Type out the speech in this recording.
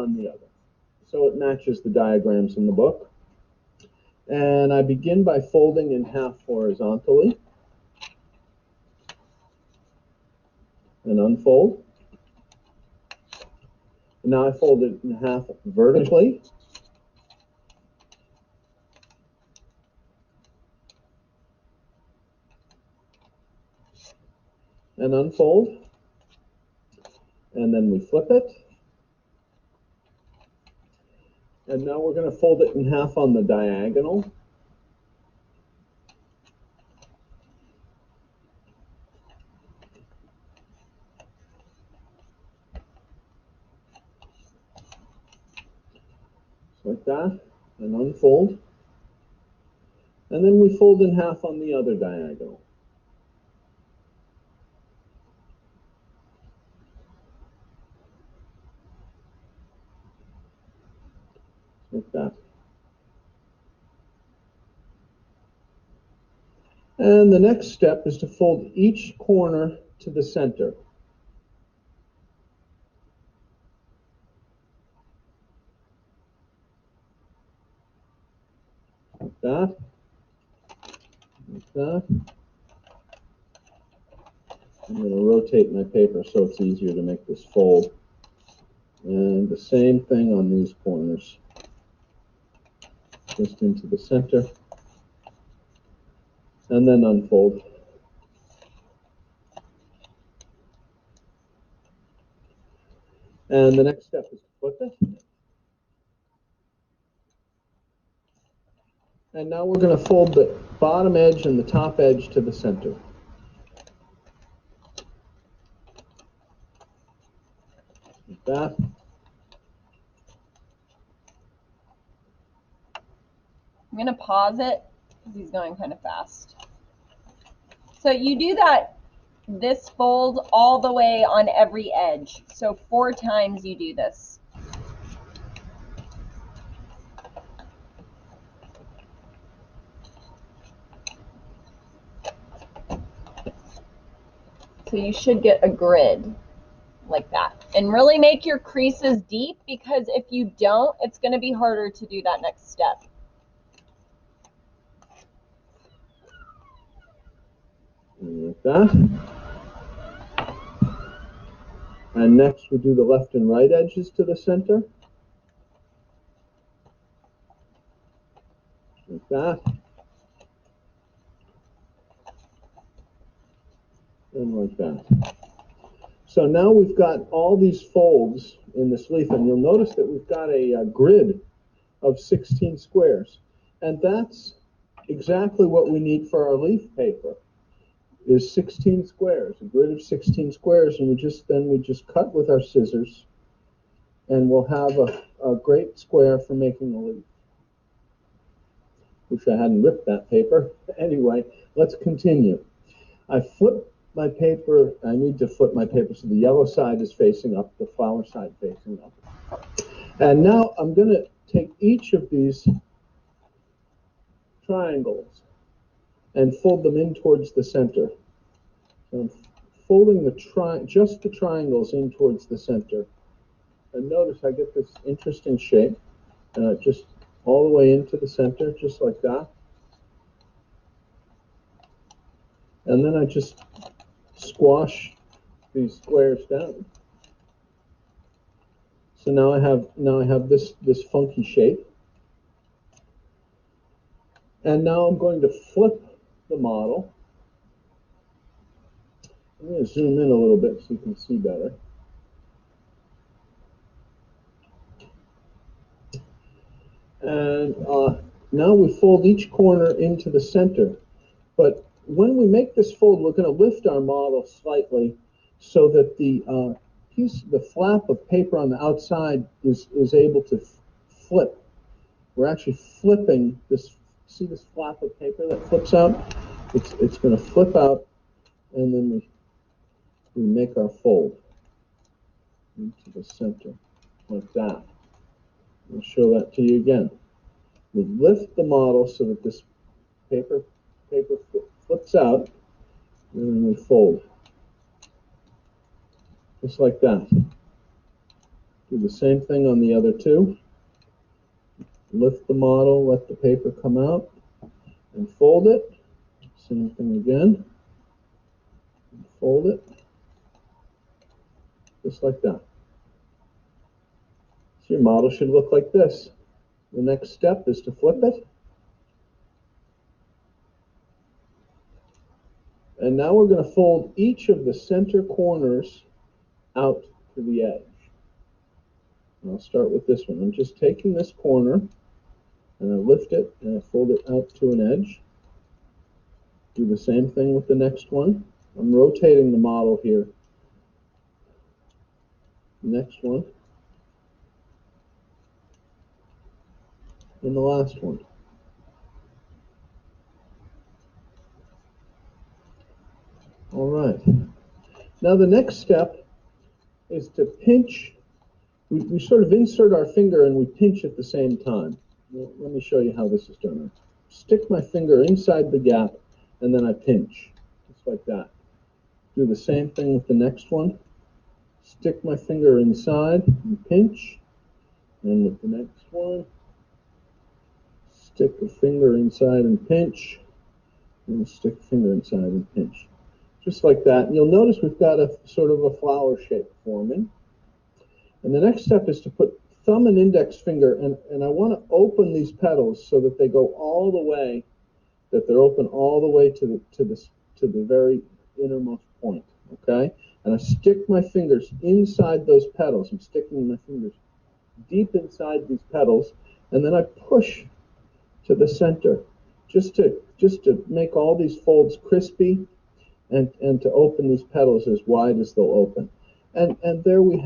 on the other. So it matches the diagrams in the book. And I begin by folding in half horizontally and unfold. And now I fold it in half vertically and unfold. And then we flip it. And now we're going to fold it in half on the diagonal. Like that, and unfold. And then we fold in half on the other diagonal. Like that. And the next step is to fold each corner to the center. Like that. Like that. I'm going to rotate my paper so it's easier to make this fold. And the same thing on these corners. Just into the center. And then unfold. And the next step is to flip it. And now we're going to fold the bottom edge and the top edge to the center. Like that. I'm going to pause it because he's going kind of fast. So you do that, this fold all the way on every edge. So 4 times you do this. So you should get a grid like that. And really make your creases deep, because if you don't, it's going to be harder to do that next step. Like that. And next we do the left and right edges to the center. Like that. And like that. So now we've got all these folds in this leaf, and you'll notice that we've got a grid of 16 squares. And that's exactly what we need for our leaf paper, is 16 squares, a grid of 16 squares, and we just cut with our scissors, and we'll have a great square for making a leaf. Wish I hadn't ripped that paper. Anyway, let's continue. I flip my paper. I need to flip my paper so the yellow side is facing up, the flower side facing up. And now I'm going to take each of these triangles and fold them in towards the center. So I'm folding just the triangles in towards the center. And notice I get this interesting shape, just all the way into the center, just like that. And then I just squash these squares down. So now I have this funky shape. And now I'm going to flip the model. I'm going to zoom in a little bit so you can see better. And now we fold each corner into the center. But when we make this fold, we're going to lift our model slightly so that the flap of paper on the outside is able to flip. We're actually flipping this. See this flap of paper that flips out? It's going to flip out, and then we make our fold into the center like that. I'll show that to you again. We lift the model so that this paper flips out, and then we fold. Just like that. Do the same thing on the other two. Lift the model, let the paper come out, and fold it. Same thing again. Fold it. Just like that. So your model should look like this. The next step is to flip it. And now we're going to fold each of the center corners out to the edge. And I'll start with this one. I'm just taking this corner and I lift it and I fold it out to an edge. Do the same thing with the next one. I'm rotating the model here. Next one. And the last one. All right. Now the next step is to pinch. We sort of insert our finger and we pinch at the same time. Well, let me show you how this is done. I stick my finger inside the gap and then I pinch, just like that. Do the same thing with the next one. Stick my finger inside and pinch. And with the next one, stick a finger inside and pinch. And stick a finger inside and pinch. Just like that. And you'll notice we've got a sort of a flower shape forming. And the next step is to put thumb and index finger, and I want to open these petals so that they go all the way, that they're open all the way to the very innermost point, okay? And I stick my fingers inside those petals. I'm sticking my fingers deep inside these petals, and then I push to the center, just to make all these folds crispy, and to open these petals as wide as they'll open. And there we have